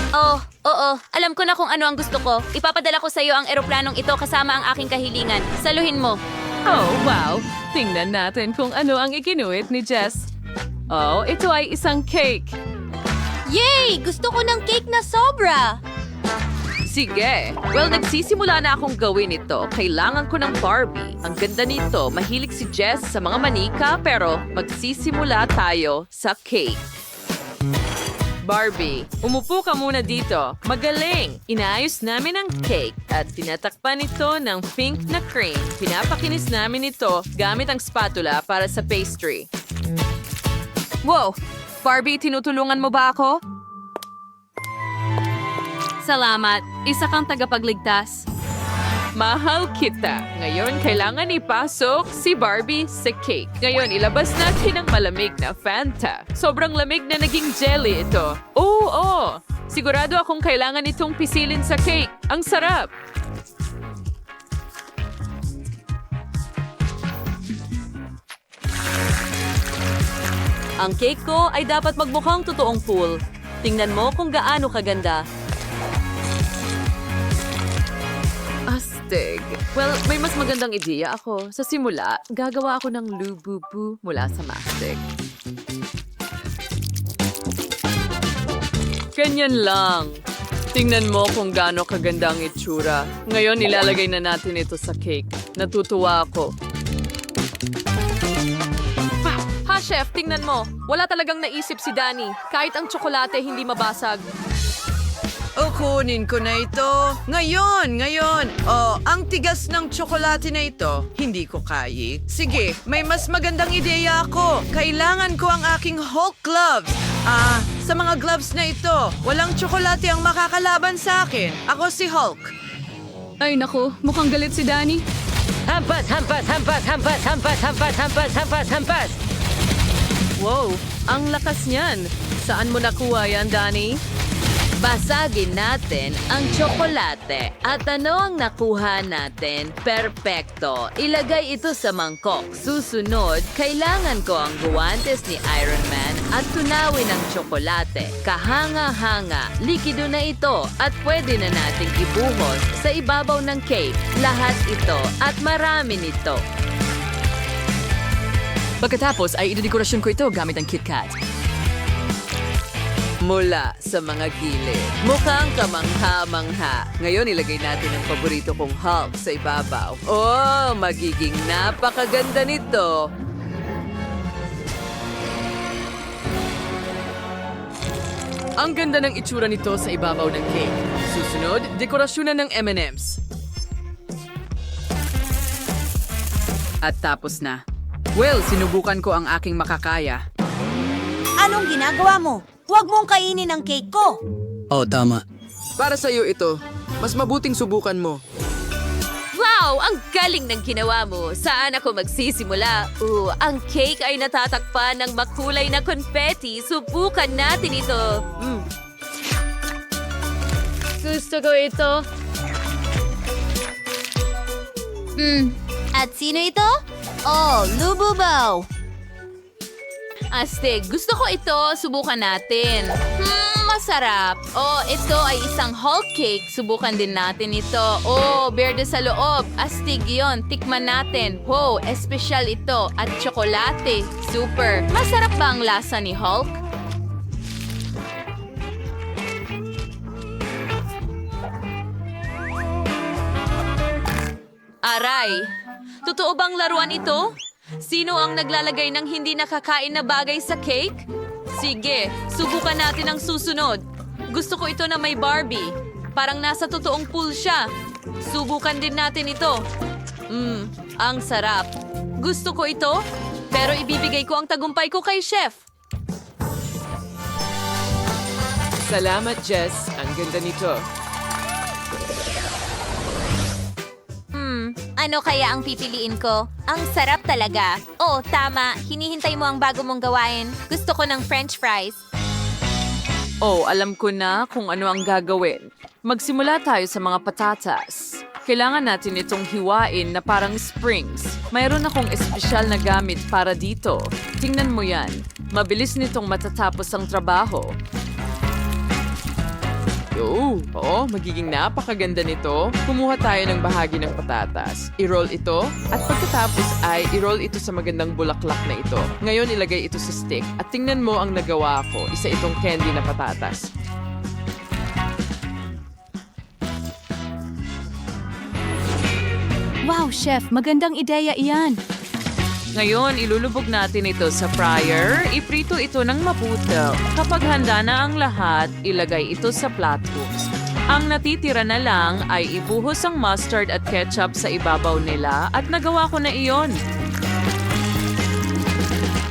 Oh, oo. Alam ko na kung ano ang gusto ko. Ipapadala ko sa iyo ang eroplanong ito kasama ang aking kahilingan. Saluhin mo. Oh, wow! Tingnan natin kung ano ang ikinuwit ni Jess. Oh, ito ay isang cake. Yay! Gusto ko ng cake na sobra! Sige. Well, nagsisimula na akong gawin ito. Kailangan ko ng Barbie. Ang ganda nito. Mahilig si Jess sa mga manika, pero magsisimula tayo sa cake. Barbie, umupo ka muna dito. Magaling! Inaayos namin ang cake at tinatakpan ito ng pink na cream. Pinapakinis namin ito gamit ang spatula para sa pastry. Wow! Barbie, tinutulungan mo ba ako? Salamat. Isa kang tagapagligtas. Mahal kita. Ngayon, kailangan ipasok si Barbie sa cake. Ngayon, ilabas natin ang malamig na Fanta. Sobrang lamig na naging jelly ito. Oo! Sigurado akong kailangan itong pisilin sa cake. Ang sarap! Ang cake ko ay dapat magmukhang totoong pool. Tingnan mo kung gaano kaganda. Astig. Well, may mas magandang ideya ako. Sa simula, gagawa ako ng lububu mula sa mastic. Ganyan lang. Tingnan mo kung gaano kaganda ang itsura. Ngayon, ilalagay na natin ito sa cake. Natutuwa ako. Ha, chef, tingnan mo. Wala talagang naisip si Danny. Kahit ang tsokolate hindi mabasag. O kunin ko na ito. Ngayon. Oh, ang tigas ng tsokolate na ito, hindi ko kaya. Sige, may mas magandang ideya ako. Kailangan ko ang aking Hulk gloves. Sa mga gloves na ito, walang tsokolate ang makakalaban sa akin. Ako si Hulk. Ay naku, mukhang galit si Danny. Hampas! Wow, ang lakas niyan. Saan mo nakuha yan, Danny? Basagin natin ang tsokolate. At ano ang nakuha natin? Perpekto. Ilagay ito sa mangkok. Susunod, kailangan ko ang guwantes ni Iron Man at tunawin ang tsokolate. Kahanga-hanga, likido na ito at pwede na nating ibuhos sa ibabaw ng cake. Lahat ito at marami nito. Pagkatapos ay idedekorasyon ko ito gamit ang KitKat. Mula sa mga gilid. Mukhang kamangha-mangha. Ngayon, ilagay natin ang paborito kong Hulk sa ibabaw. Oh, magiging napakaganda nito. Ang ganda ng itsura nito sa ibabaw ng cake. Susunod, dekorasyonan ng M&M's. At tapos na. Well, sinubukan ko ang aking makakaya. Anong ginagawa mo? Huwag mong kainin ang cake ko. Oh, tama. Para sa iyo ito. Mas mabuting subukan mo. Wow! Ang galing ng ginawa mo. Saan ako magsisimula? Ang cake ay natatakpan ng makulay na confetti. Subukan natin ito. Gusto ko ito. At sino ito? Oh, Lububo. Astig, gusto ko ito. Subukan natin. Masarap. Oh, ito ay isang Hulk cake. Subukan din natin ito. Oh, berde sa loob. Astig yon. Tikman natin. Wow, espesyal ito. At tsokolate. Super. Masarap ba ang lasa ni Hulk? Aray, totoo bang laruan ito? Sino ang naglalagay ng hindi nakakain na bagay sa cake? Sige, subukan natin ang susunod. Gusto ko ito na may Barbie. Parang nasa totoong pool siya. Subukan din natin ito. Ang sarap. Gusto ko ito, pero ibibigay ko ang tagumpay ko kay Chef. Salamat, Jess. Ang ganda nito. Ano kaya ang pipiliin ko? Ang sarap talaga. Oh, tama. Hinihintay mo ang bago mong gawain. Gusto ko ng French fries. Oh, alam ko na kung ano ang gagawin. Magsimula tayo sa mga patatas. Kailangan natin itong hiwain na parang springs. Mayroon akong espesyal na gamit para dito. Tingnan mo yan. Mabilis nitong matatapos ang trabaho. Oo, magiging napakaganda nito. Kumuha tayo ng bahagi ng patatas. I-roll ito at pagkatapos ay i-roll ito sa magandang bulaklak na ito. Ngayon ilagay ito sa stick at tingnan mo ang nagawa ko. Isa itong candy na patatas. Wow, chef, magandang ideya iyan. Ngayon, ilulubog natin ito sa fryer. Iprito ito ng maputo. Kapag handa na ang lahat, ilagay ito sa flatbooks. Ang natitira na lang ay ibuhos ang mustard at ketchup sa ibabaw nila at nagawa ko na iyon.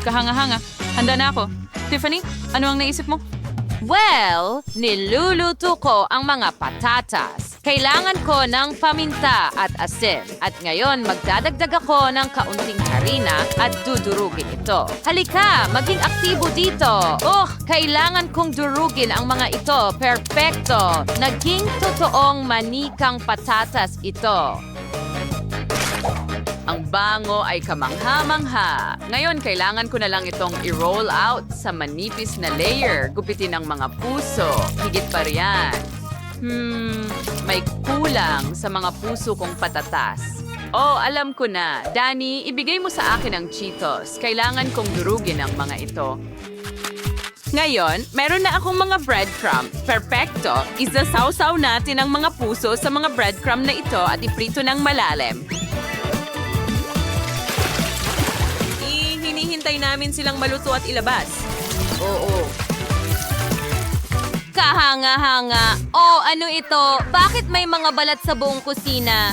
Kahanga-hanga. Handa na ako. Tiffany, ano ang naisip mo? Well, niluluto ko ang mga patatas. Kailangan ko ng paminta at asin. At ngayon, magdadagdag ako ng kaunting harina at dudurugin ito. Halika, maging aktibo dito. Kailangan kong durugin ang mga ito. Perfecto! Naging totoong manikang patatas ito. Ang bango ay kamangha-mangha. Ngayon, kailangan ko na lang itong i-roll out sa manipis na layer. Gupitin ang mga puso. Higit pa riyan. May kulang sa mga puso kong patatas. Alam ko na. Danny, ibigay mo sa akin ang Cheetos. Kailangan kong durugin ang mga ito. Ngayon, meron na akong mga breadcrumb. Perfecto! Isasawsaw natin ang mga puso sa mga breadcrumb na ito at iprito ng malalim. Hinihintay namin silang maluto at ilabas. Oo. Kahanga-hanga. Ano ito? Bakit may mga balat sa buong kusina?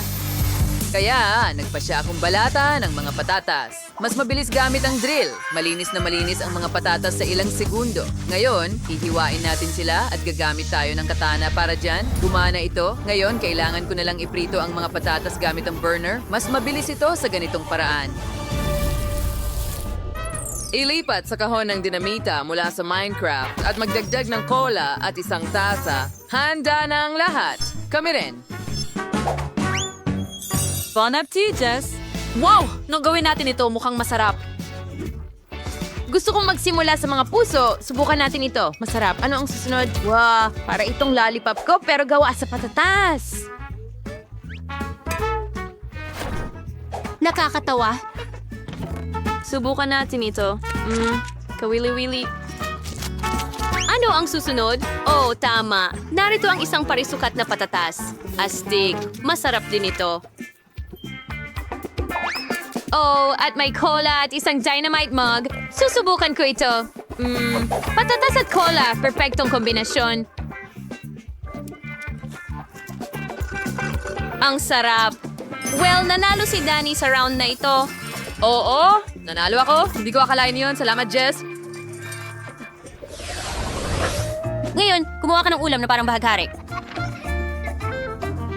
Kaya, nagpasya akong balata ng mga patatas. Mas mabilis gamit ang drill. Malinis na malinis ang mga patatas sa ilang segundo. Ngayon, hihiwain natin sila at gagamit tayo ng katana para dyan. Gumana ito. Ngayon, kailangan ko na lang iprito ang mga patatas gamit ang burner. Mas mabilis ito sa ganitong paraan. Ilipat sa kahon ng dinamita mula sa Minecraft at magdagdag ng cola at isang tasa. Handa na ang lahat. Kami rin. Bon appetit, Jess. Wow! Nung gawin natin ito, mukhang masarap. Gusto kong magsimula sa mga puso. Subukan natin ito. Masarap. Ano ang susunod? Wow! Para itong lollipop ko pero gawa sa patatas. Nakakatawa. Subukan natin ito. Kawili-wili. Ano ang susunod? Tama. Narito ang isang parisukat na patatas. Astig. Masarap din ito. At may cola at isang dynamite mug. Susubukan ko ito. Patatas at cola. Perfectong kombinasyon. Ang sarap. Well, nanalo si Danny sa round na ito. Oo, nanalo ako. Hindi ko akalain yun. Salamat, Jess. Ngayon, kumuha ka ng ulam na parang bahaghari.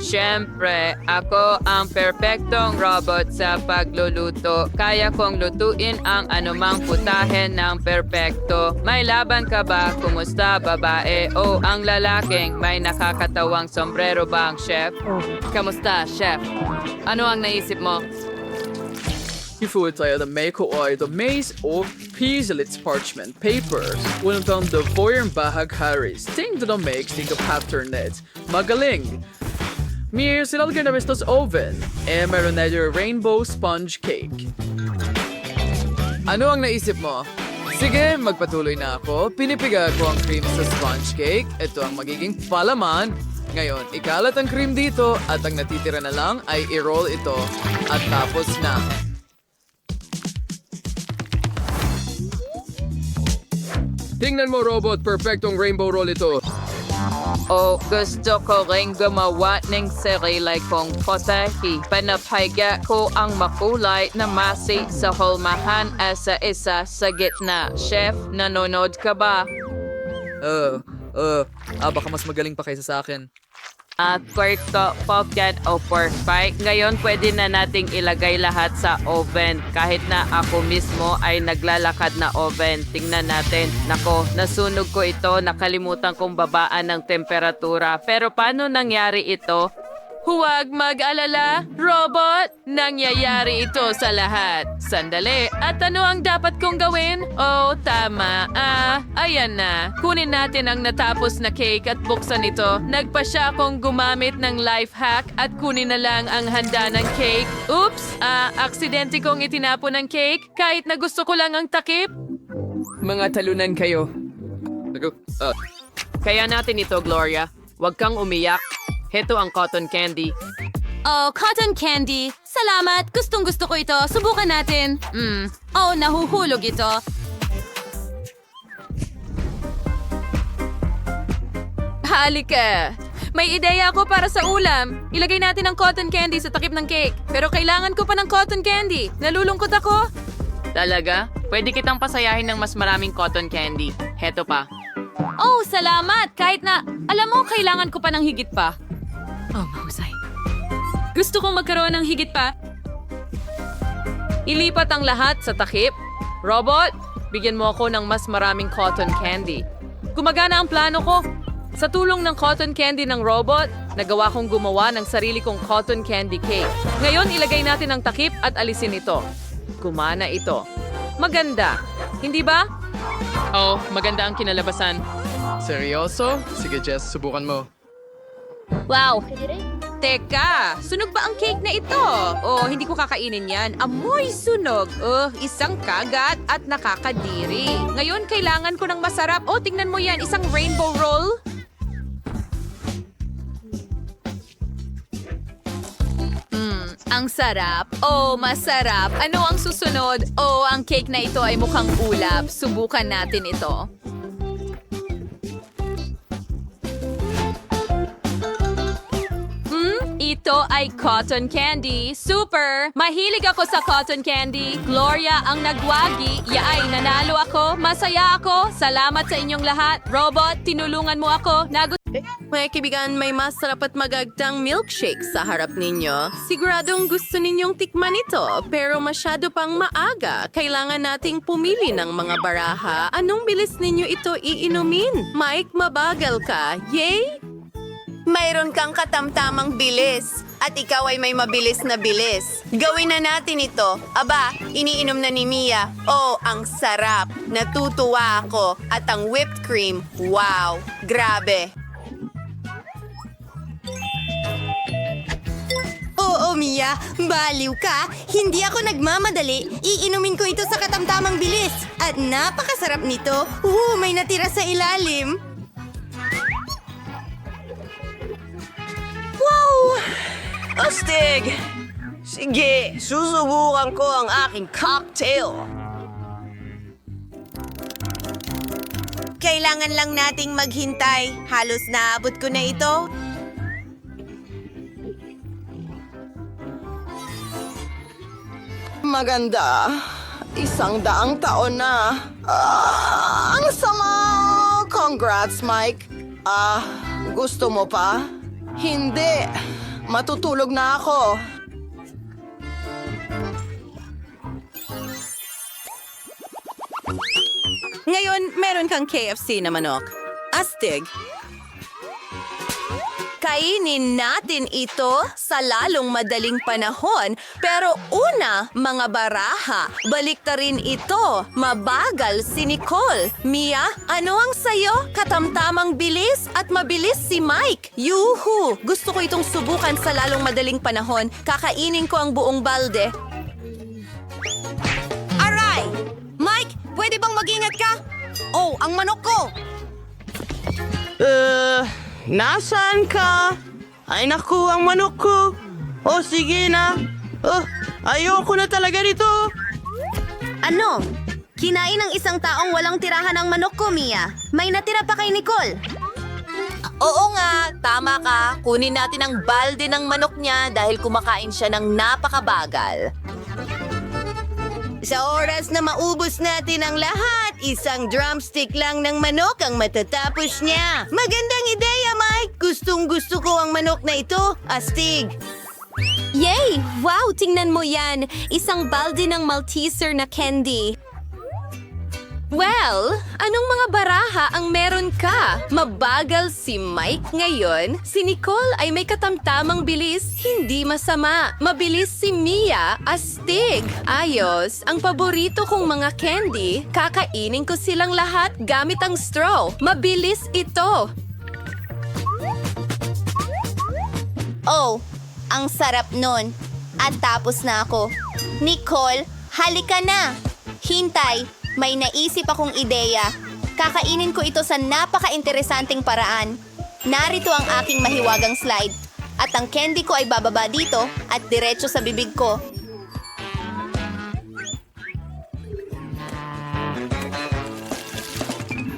Siyempre, ako ang perpektong robot sa pagluluto. Kaya kong lutuin ang anumang putahe ng perpekto. May laban ka ba? Kumusta, babae? Ang lalaking may nakakatawang sombrero ba ang chef? Kamusta, chef? Ano ang naisip mo? Ifutaya the Meiko ay the maze of Pizzelit's parchment papers. Unang the Voyern Bahag Harris. Ting the makes ting the pattern net. Magaling! Mir sinalagay na Mistos oven. Meron na yung rainbow sponge cake. Ano ang naisip mo? Sige, magpatuloy na ako. Pinipiga ko ang cream sa sponge cake. Ito ang magiging palaman. Ngayon, ikalat ang cream dito at ang natitira na lang ay i-roll ito. At tapos na. Tingnan mo, robot. Perfectong rainbow roll ito. Gusto ko rin gumawa ng sarili kong potahe. Panapahiga ko ang makulay na masi sa hulmahan sa isa sa gitna. Chef, nanonood ka ba? Baka mas magaling pa kaysa sa akin. Kwarto, pocket o perfect. Ngayon pwede na nating ilagay lahat sa oven. Kahit na ako mismo ay naglalakad na oven. Tingnan natin. Nako, nasunog ko ito. Nakalimutan kong babaan ng temperatura. Pero paano nangyari ito? Huwag mag-alala, robot. Nangyayari ito sa lahat. Sandali, at ano ang dapat kong gawin? Oh, tama. Ayan na. Kunin natin ang natapos na cake at buksan ito. Nagpa siya akong gumamit ng life hack at kunin na lang ang handa ng cake. Oops! Aksidente kong itinapon ng cake kahit na gusto ko lang ang takip. Mga talunan kayo. Kaya natin ito, Gloria. Huwag kang umiyak. Heto ang cotton candy. Oh, cotton candy. Salamat. Gustong-gusto ko ito. Subukan natin. Oh, nahuhulog ito. Halika. May ideya ako para sa ulam. Ilagay natin ang cotton candy sa takip ng cake. Pero kailangan ko pa ng cotton candy. Nalulungkot ako. Talaga? Pwede kitang pasayahin ng mas maraming cotton candy. Heto pa. Oh, salamat. Kahit na, alam mo, kailangan ko pa ng higit pa. Oh, mahusay. Gusto kong magkaroon ng higit pa. Ilipat ang lahat sa takip. Robot, bigyan mo ako ng mas maraming cotton candy. Gumagana ang plano ko. Sa tulong ng cotton candy ng robot, nagawa kong gumawa ng sarili kong cotton candy cake. Ngayon, ilagay natin ang takip at alisin ito. Gumana ito. Maganda. Hindi ba? Oh, maganda ang kinalabasan. Seryoso? Sige, Jess, subukan mo. Wow! Teka, sunog ba ang cake na ito? Oh, hindi ko kakainin yan. Amoy sunog. Isang kagat at nakakadiri. Ngayon, kailangan ko ng masarap. Oh, tingnan mo yan. Isang rainbow roll. Ang sarap. Oh, masarap. Ano ang susunod? Oh, ang cake na ito ay mukhang ulap. Subukan natin ito. Ito ay cotton candy. Super! Mahilig ako sa cotton candy. Gloria ang nagwagi. Yaay, nanalo ako. Masaya ako. Salamat sa inyong lahat. Robot, tinulungan mo ako. Mga kaibigan, may masarap at magagdang milkshake sa harap ninyo. Siguradong gusto ninyong tikman ito, pero masyado pang maaga. Kailangan nating pumili ng mga baraha. Anong bilis ninyo ito iinumin? Mike, mabagal ka. Yay! Mayroon kang katamtamang bilis at ikaw ay may mabilis na bilis. Gawin na natin ito. Aba, iniinom na ni Mia. Oh, ang sarap. Natutuwa ako. At ang whipped cream, wow, grabe. Oo, Mia. Baliw ka. Hindi ako nagmamadali. Iinumin ko ito sa katamtamang bilis. At napakasarap nito. May natira sa ilalim. Astig! Sige, susubukan ko ang aking cocktail. Kailangan lang nating maghintay. Halos naabot ko na ito. Maganda. 100 taon na. Ang sama! Congrats, Mike. Gusto mo pa? Hindi. Matutulog na ako. Ngayon, meron kang KFC na manok. Astig. Kainin natin ito sa lalong madaling panahon. Pero una, mga baraha, balik ta rin ito. Mabagal si Nicole. Mia, ano ang sayo? Katamtamang bilis at mabilis si Mike. Yuhu! Gusto ko itong subukan sa lalong madaling panahon. Kakainin ko ang buong balde. Aray! Mike, pwede bang mag-ingat ka? Oh, ang manok ko! Nasaan ka? Ay naku, ang manok ko. Oh, sige na. Oh, ayoko na talaga nito. Ano? Kinain ng isang taong walang tirahan ng manok ko, Mia. May natira pa kay Nicole. Oo nga, tama ka. Kunin natin ang balde ng manok niya dahil kumakain siya ng napakabagal. Sa oras na maubos natin ang lahat, isang drumstick lang ng manok ang matatapos niya. Magandang ideya, Mike. Gustong-gusto ko ang manok na ito. Astig. Yay! Wow, tingnan mo yan. Isang balde ng Malteser na candy. Well, anong mga baraha ang meron ka? Mabagal si Mike ngayon. Si Nicole ay may katamtamang bilis, hindi masama. Mabilis si Mia, astig. Ayos, ang paborito kong mga candy, kakainin ko silang lahat gamit ang straw. Mabilis ito. Oh, ang sarap nun. At tapos na ako. Nicole, halika na. Hintay, may naisip akong ideya. Kakainin ko ito sa napaka-interesanting paraan. Narito ang aking mahiwagang slide. At ang candy ko ay bababa dito at diretso sa bibig ko.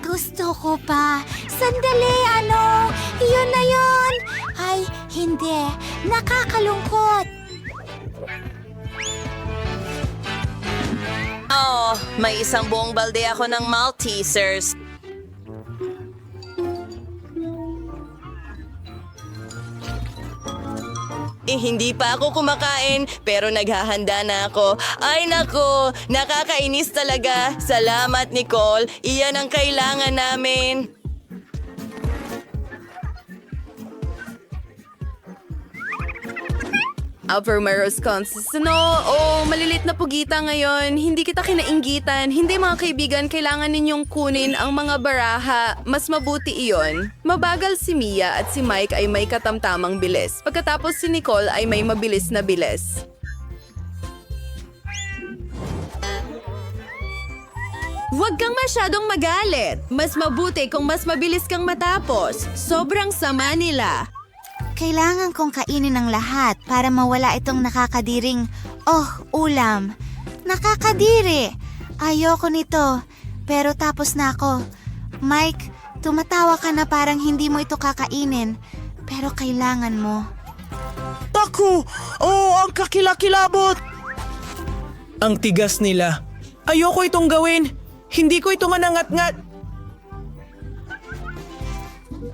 Gusto ko pa. Sandali, ano? Yun na yun. Ay, hindi. Nakakalungkot. Oh, may isang buong balde ako ng Maltesers. Hindi pa ako kumakain, pero naghahanda na ako. Ay nako, nakakainis talaga. Salamat, Nicole. Iyan ang kailangan namin. Upper Wisconsin. Malilit na pugita ngayon. Hindi kita kinainggitan. Hindi mga kaibigan, kailangan ninyong kunin ang mga baraha. Mas mabuti iyon. Mabagal si Mia at si Mike ay may katamtamang bilis. Pagkatapos si Nicole ay may mabilis na bilis. Huwag kang masyadong magalit. Mas mabuti kung mas mabilis kang matapos. Sobrang sama nila. Kailangan kong kainin ang lahat para mawala itong nakakadiring, ulam. Nakakadiri! Ayoko nito. Pero tapos na ako. Mike, tumatawa ka na parang hindi mo ito kakainin. Pero kailangan mo. Taku! Oh, ang kakilakilabot! Ang tigas nila. Ayoko itong gawin. Hindi ko ito manangat-ngat.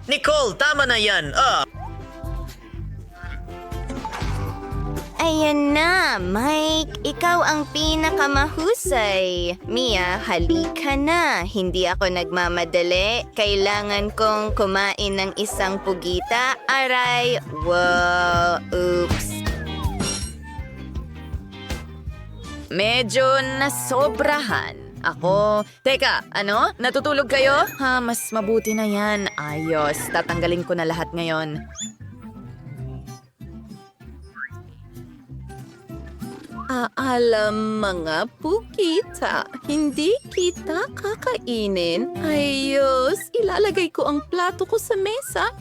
Nicole, tama na yan. Ayan na, Mike. Ikaw ang pinakamahusay. Mia, halika na. Hindi ako nagmamadali. Kailangan kong kumain ng isang pugita. Aray, wow, oops. Medyo nasobrahan. Ako, teka, Natutulog kayo? Mas mabuti na yan. Ayos, tatanggalin ko na lahat ngayon. Alam mga pukita, hindi kita kakainin. Ayos, ilalagay ko ang plato ko sa mesa.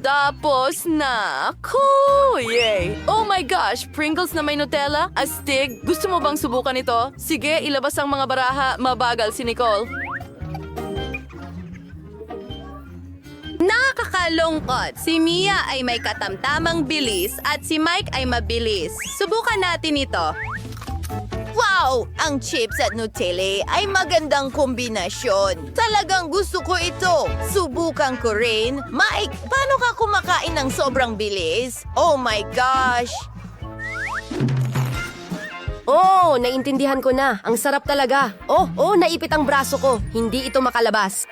Tapos na ako! Yay! Oh my gosh! Pringles na may Nutella? Astig! Gusto mo bang subukan ito? Sige, ilabas ang mga baraha. Mabagal si Nicole. Nakakalungkot. Si Mia ay may katamtamang bilis at si Mike ay mabilis. Subukan natin ito. Wow! Ang chips at Nutella ay magandang kombinasyon. Talagang gusto ko ito. Subukan ko rin. Mike, paano ka kumakain ng sobrang bilis? Oh my gosh! Oh, naintindihan ko na. Ang sarap talaga. Naipit ang braso ko. Hindi ito makalabas.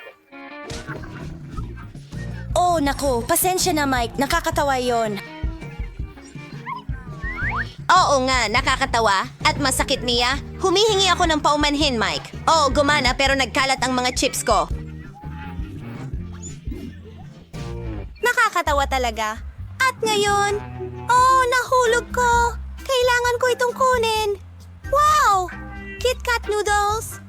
Oh, naku. Pasensya na, Mike. Nakakatawa yon. Oo nga, nakakatawa. At masakit niya. Humihingi ako ng paumanhin, Mike. Oo, gumana pero nagkalat ang mga chips ko. Nakakatawa talaga. At ngayon, nahulog ko. Kailangan ko itong kunin. Wow! Kit Kat noodles.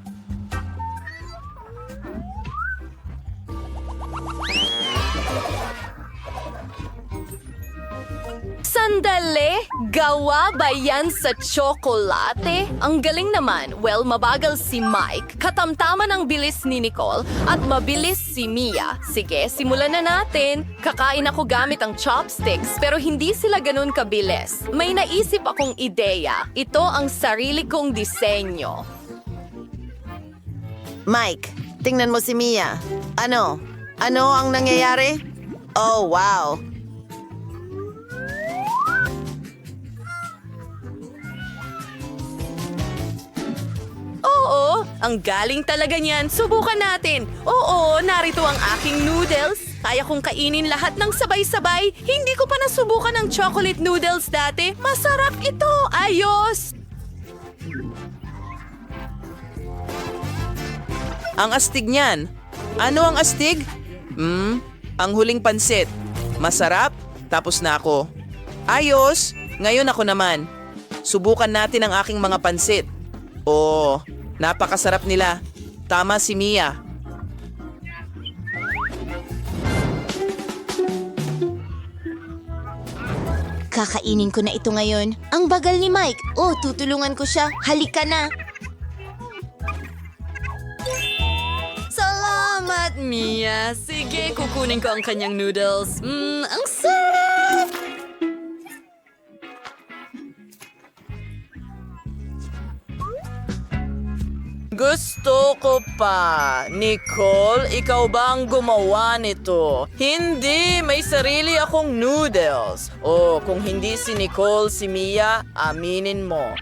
Sandali! Gawa ba yan sa tsokolate? Ang galing naman. Well, mabagal si Mike, katamtaman ang bilis ni Nicole, at mabilis si Mia. Sige, simulan na natin. Kakain ako gamit ang chopsticks, pero hindi sila ganun kabilis. May naisip akong ideya. Ito ang sarili kong disenyo. Mike, tingnan mo si Mia. Ano ang nangyayari? Oh, wow. Oo, Ang galing talaga niyan. Subukan natin. Oo, narito ang aking noodles. Kaya kong kainin lahat ng sabay-sabay. Hindi ko pa nasubukan ang chocolate noodles dati. Masarap ito. Ayos! Ang astig niyan. Ano ang astig? Ang huling pansit. Masarap? Tapos na ako. Ayos! Ngayon ako naman. Subukan natin ang aking mga pansit. Oh, napakasarap nila. Tama si Mia. Kakainin ko na ito ngayon. Ang bagal ni Mike. Oh, tutulungan ko siya. Halika na. Salamat, Mia. Sige, kukunin ko ang kanyang noodles. Ang sarap! Gusto ko pa. Nicole, ikaw ba ang gumawa nito? Hindi, may sarili akong noodles. Oh, kung hindi si Nicole, si Mia, aminin mo.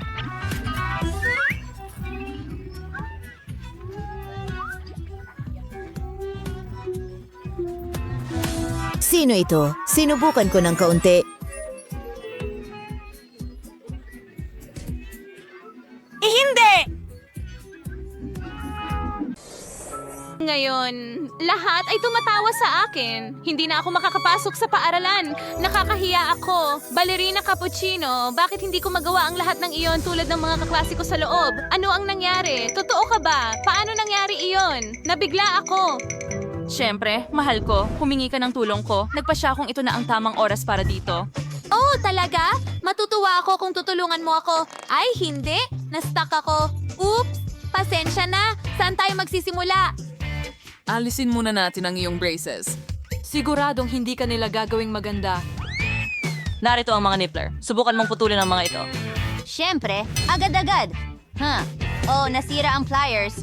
Sino ito? Sinubukan ko ng kaunti. Ngayon, lahat ay tumatawa sa akin. Hindi na ako makakapasok sa paaralan. Nakakahiya ako. Ballerina cappuccino, bakit hindi ko magawa ang lahat ng iyon tulad ng mga kaklase ko sa loob? Ano ang nangyari? Totoo ka ba? Paano nangyari iyon? Nabigla ako. Siyempre, mahal ko. Humingi ka ng tulong ko. Nagpasya kung ito na ang tamang oras para dito. Oh, talaga? Matutuwa ako kung tutulungan mo ako. Ay, hindi. Na-stuck ako. Oops! Pasensya na. Saan tayo magsisimula? Alisin muna natin ang iyong braces. Siguradong hindi ka nila gagawing maganda. Narito ang mga nippler. Subukan mong putulin ang mga ito. Siyempre, agad-agad. Oh, nasira ang pliers.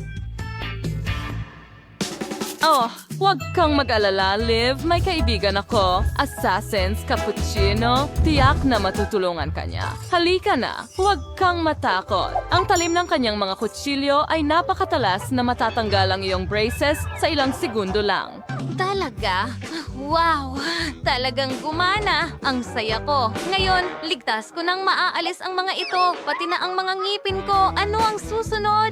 Oh, huwag kang mag-alala, Liv. May kaibigan ako. Assassins Cappuccino. Tiyak na matutulungan ka niya. Halika na. Huwag kang matakot. Ang talim ng kanyang mga kutsilyo ay napakatalas na matatanggal ang iyong braces sa ilang segundo lang. Talaga? Wow! Talagang gumana. Ang saya ko. Ngayon, ligtas ko nang maaalis ang mga ito, pati na ang mga ngipin ko. Ano ang susunod?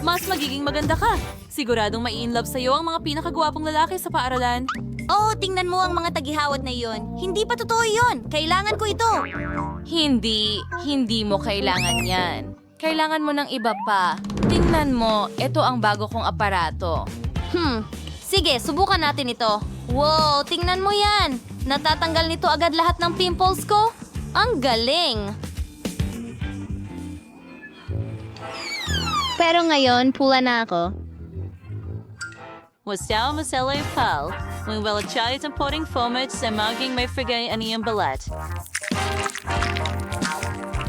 Mas magiging maganda ka. Siguradong mai-inlove sa'yo ang mga pinakagwapong lalaki sa paaralan. Oh, tingnan mo ang mga tagihawat na iyon. Hindi pa totoo iyon. Kailangan ko ito. Hindi mo kailangan yan. Kailangan mo ng iba pa. Tingnan mo, ito ang bago kong aparato. Sige, subukan natin ito. Wow, tingnan mo yan. Natatanggal nito agad lahat ng pimples ko. Ang galing. Pero ngayon, pula na ako. Wasyaw masela yung pal. Kung wala siya itong potting fomage sa maging may frigay aniyang balat.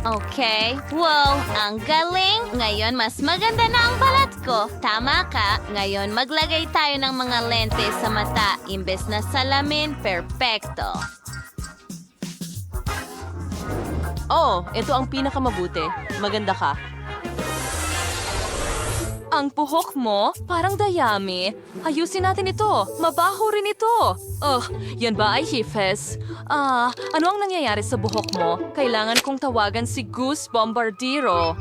Okay. Wow, ang galing. Ngayon, mas maganda na ang balat ko. Tama ka. Ngayon, maglagay tayo ng mga lente sa mata. Imbes na salamin, perpekto. Oh, ito ang pinakamabuti. Maganda ka. Ang puhok mo, parang dayami. Ayusin natin ito. Mabaho rin ito. Oh, yan ba ay hifes? Ano ang nangyayari sa buhok mo? Kailangan kong tawagan si Goose Bombardiro.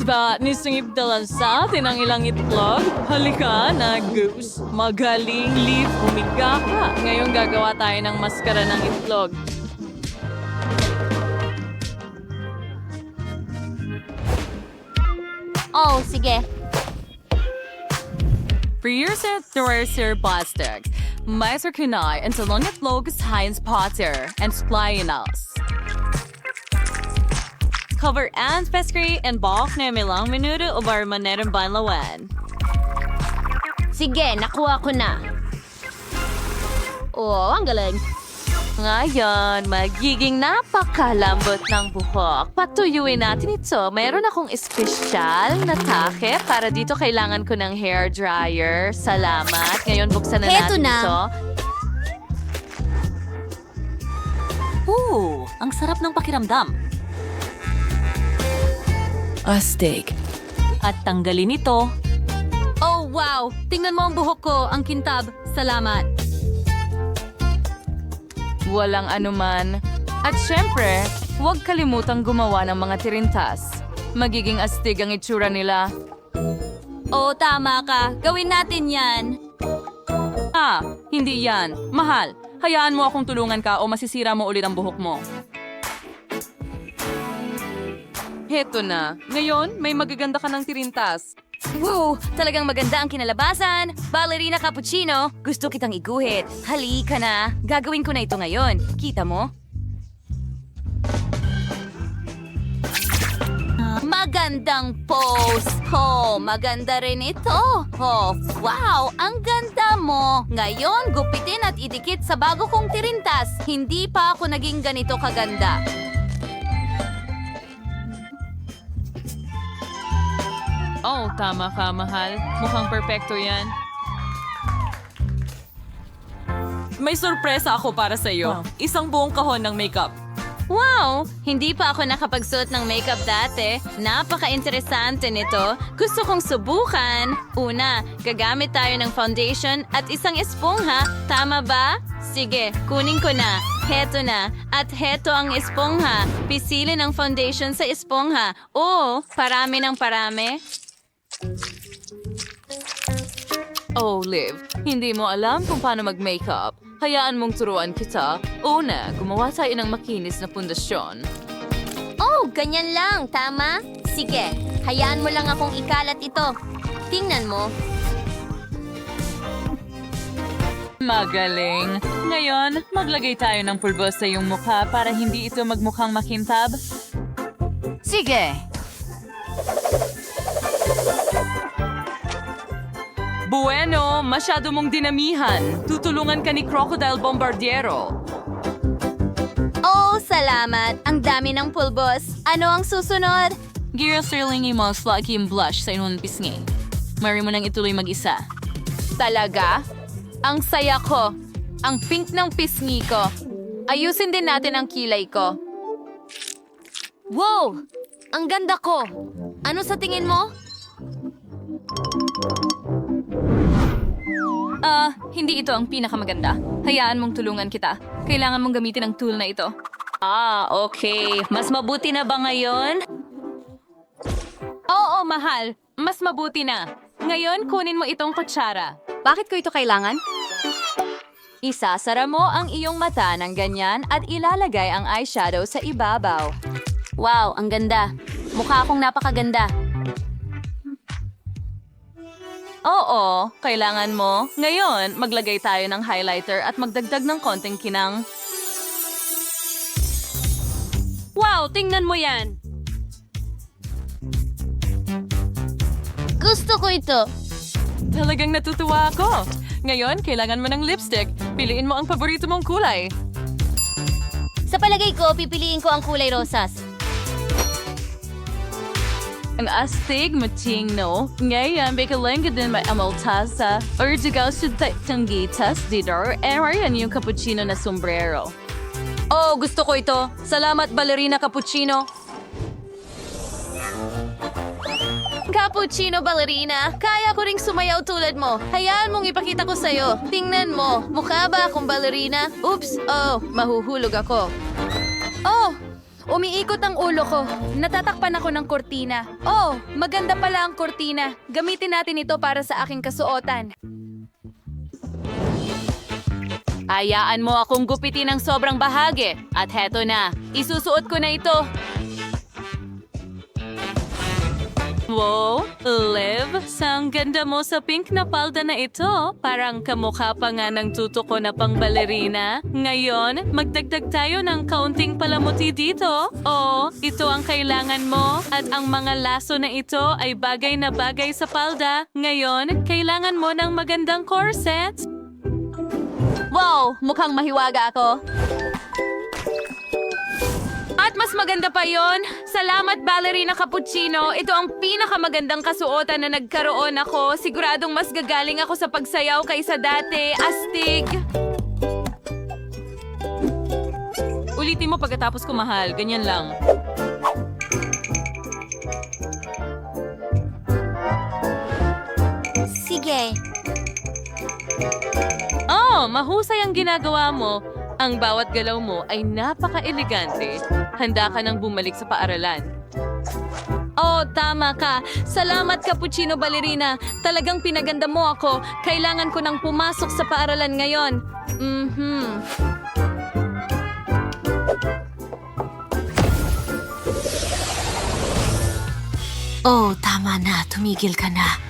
Ba, nisingip dalan sa atin ang ilang itlog? Halika na, Goose. Magaling, Liv. Umiga ka. Ngayon gagawa tayo ng maskara ng itlog. Oh, sige. Frierser Thresher Plastic. Meister Kunai en så långt logus Heinz Potter en splainas. Cover and peskri en bak na ilang minuto o barmaneren banlawan. Sige, nakuha ko na. Oh, ang galing. Ngayon, magiging napakalambot ng buhok. Patuyuin natin ito. Mayroon akong espesyal na take. Para dito kailangan ko ng hair dryer. Salamat. Ngayon, buksan na Heto natin na. ito. Ang sarap ng pakiramdam. Astig. At tanggalin ito. Oh, wow! Tingnan mo ang buhok ko, ang kintab. Salamat. Walang anuman. At syempre, huwag kalimutang gumawa ng mga tirintas. Magiging astig ang itsura nila. Oh, tama ka. Gawin natin yan. Hindi yan. Mahal, hayaan mo akong tulungan ka o masisira mo ulit ang buhok mo. Heto na. Ngayon, may magaganda ka ng tirintas. Wow! Talagang maganda ang kinalabasan. Ballerina cappuccino. Gusto kitang iguhit. Halika na. Gagawin ko na ito ngayon. Kita mo? Magandang pose. Maganda rin ito. Wow! Ang ganda mo. Ngayon, gupitin at idikit sa bago kong tirintas. Hindi pa ako naging ganito kaganda. Oh, tama ka, mahal. Mukhang perpekto yan. May sorpresa ako para sa iyo. Isang buong kahon ng makeup. Wow! Hindi pa ako nakapagsuot ng makeup dati. Napaka-interesante nito. Gusto kong subukan. Una, gagamit tayo ng foundation at isang espongha. Tama ba? Sige, kunin ko na. Heto na. At heto ang espongha. Pisilin ang foundation sa espongha. Oo, parami ng parami. Oh, Liv, hindi mo alam kung paano mag-makeup. Hayaan mong turuan kita. Una, gumawa tayo ng makinis na pundasyon. Oh, ganyan lang, tama? Sige, hayaan mo lang akong ikalat ito. Tingnan mo. Magaling. Ngayon, maglagay tayo ng pulbo sa iyong mukha para hindi ito magmukhang makintab. Sige. Bueno, masyado mong dinamihan. Tutulungan ka ni Crocodile Bombardiero. Oh, salamat. Ang dami ng pulbos. Ano ang susunod? Gira Sterling most lucky yung blush sa inyong pisngi. Mari mo nang ituloy mag-isa. Talaga? Ang saya ko. Ang pink ng pisngi ko. Ayusin din natin ang kilay ko. Wow! Ang ganda ko. Ano sa tingin mo? Hindi ito ang pinakamaganda. Hayaan mong tulungan kita. Kailangan mong gamitin ang tool na ito. Okay. Mas mabuti na ba ngayon? Oo, mahal. Mas mabuti na. Ngayon, kunin mo itong kutsara. Bakit ko ito kailangan? Isasara mo ang iyong mata ng ganyan at ilalagay ang eyeshadow sa ibabaw. Wow, ang ganda. Mukha akong napakaganda. Oo, kailangan mo. Ngayon, maglagay tayo ng highlighter at magdagdag ng konting kinang. Wow, tingnan mo yan. Gusto ko ito. Talagang natutuwa ako. Ngayon, kailangan mo ng lipstick. Piliin mo ang paborito mong kulay. Sa palagay ko, pipiliin ko ang kulay rosas. Ang astig matingno. Ngayon, bikaling ka din may amaltasa. Or digaw sa tanggitas dito. Ayan yung cappuccino na sombrero. Oh, gusto ko ito. Salamat, Ballerina Cappuccino. Cappuccino Ballerina, kaya ko ring sumayaw tulad mo. Hayaan mong ipakita ko sa'yo. Tingnan mo, mukha ba akong ballerina? Oops, mahuhulog ako. Oh, umiikot ang ulo ko. Natatakpan ako ng kortina. Oh, maganda pala ang kortina. Gamitin natin ito para sa aking kasuotan. Hayaan mo akong gupitin ng sobrang bahagi. At heto na, isusuot ko na ito. Wow, Liv, sang ganda mo sa pink na palda na ito. Parang kamukha pa nga ng tuto ko na pang balerina. Ngayon, magdagdag tayo ng kaunting palamuti dito. Oh, ito ang kailangan mo. At ang mga laso na ito ay bagay na bagay sa palda. Ngayon, kailangan mo ng magandang corset. Wow, mukhang mahiwaga ako. At mas maganda pa yon. Salamat, Ballerina Cappuccino. Ito ang pinakamagandang kasuotan na nagkaroon ako. Siguradong mas gagaling ako sa pagsayaw kaysa dati. Astig. Pilitin mo pagkatapos kumahal. Ganyan lang. Sige. Oh, mahusay ang ginagawa mo. Ang bawat galaw mo ay napaka-elegante. Handa ka nang bumalik sa paaralan. Oh, tama ka. Salamat, Cappuccino Ballerina. Talagang pinaganda mo ako. Kailangan ko nang pumasok sa paaralan ngayon. Oh, tama na. Tumigil ka na.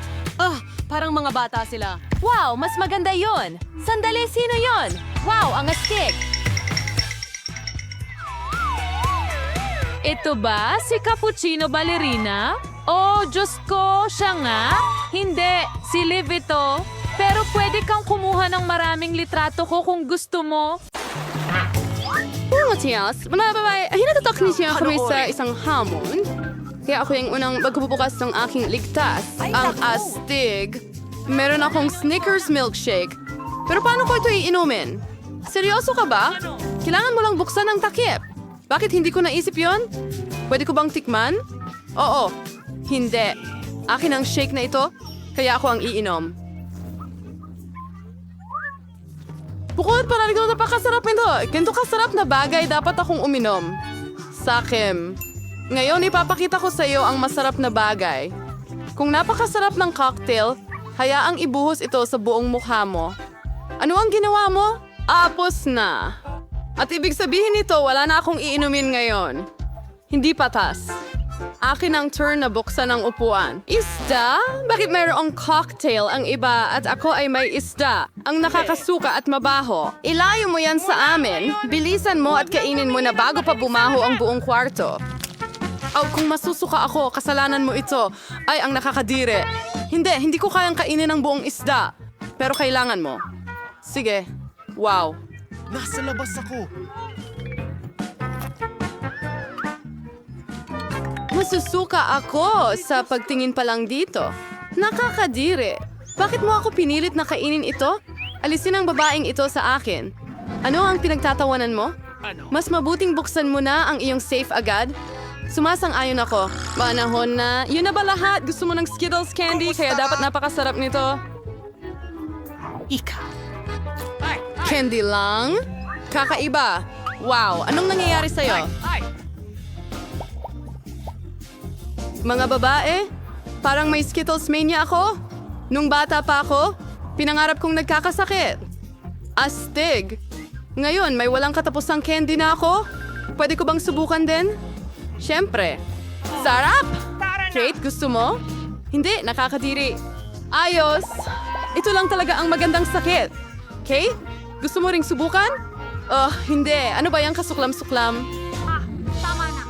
Parang mga bata sila. Wow, mas maganda yon. Sandali, sino yon? Wow, ang astig. Ito ba si Cappuccino Ballerina? Oh, Diyos ko, siya nga? Hindi, si Liv ito. Pero pwede kang kumuha ng maraming litrato ko kung gusto mo. Matias, mga babae, hinatatak niya kami sa isang hamon. Kaya ako yung unang magbubukas ng aking ligtas. Ang astig. Meron akong Snickers milkshake. Pero paano ko ito iinumin? Seryoso ka ba? Kailangan mo lang buksan ang takip. Bakit hindi ko naisip yon? Pwede ko bang tikman? Oo. Hindi. Akin ang shake na ito, kaya ako ang iinom. Bukod para ito napakasarap ito. Ganito kasarap na bagay dapat akong uminom. Sakim. Ngayon ipapakita ko sa iyo ang masarap na bagay. Kung napakasarap ng cocktail, hayaang ibuhos ito sa buong mukha mo. Ano ang ginawa mo? Apos na. At ibig sabihin nito, wala na akong iinumin ngayon. Hindi patas. Akin ang turn na buksan ang upuan. Isda? Bakit mayroong cocktail ang iba at ako ay may isda? Ang nakakasuka at mabaho. Ilayo mo yan sa amin. Bilisan mo at kainin mo na bago pa bumaho ang buong kwarto. Oh, kung masusuka ako, kasalanan mo ito. Ay, ang nakakadiri. Hindi ko kayang kainin ang buong isda. Pero kailangan mo. Sige. Wow. Nasa labas ako. Masusuka ako sa pagtingin pa lang dito. Nakakadiri. Bakit mo ako pinilit na kainin ito? Alisin ang babaeng ito sa akin. Ano ang pinagtatawanan mo? Mas mabuting buksan mo na ang iyong safe agad. Sumasang-ayon ako. Panahon na. Yun na ba lahat? Gusto mo ng Skittles candy? Kaya dapat napakasarap nito. Ikaw. Candy lang? Kakaiba. Wow, anong nangyayari sa'yo? Mga babae, parang may Skittles mania ako. Nung bata pa ako, pinangarap kong nagkakasakit. Astig. Ngayon, may walang katapusang candy na ako. Pwede ko bang subukan din? Siyempre. Sarap! Kate, gusto mo? Hindi, nakakadiri. Ayos! Ito lang talaga ang magandang sakit. Kate, gusto mo ring subukan? Oh, hindi. Ano ba yung kasuklam-suklam? Tama na.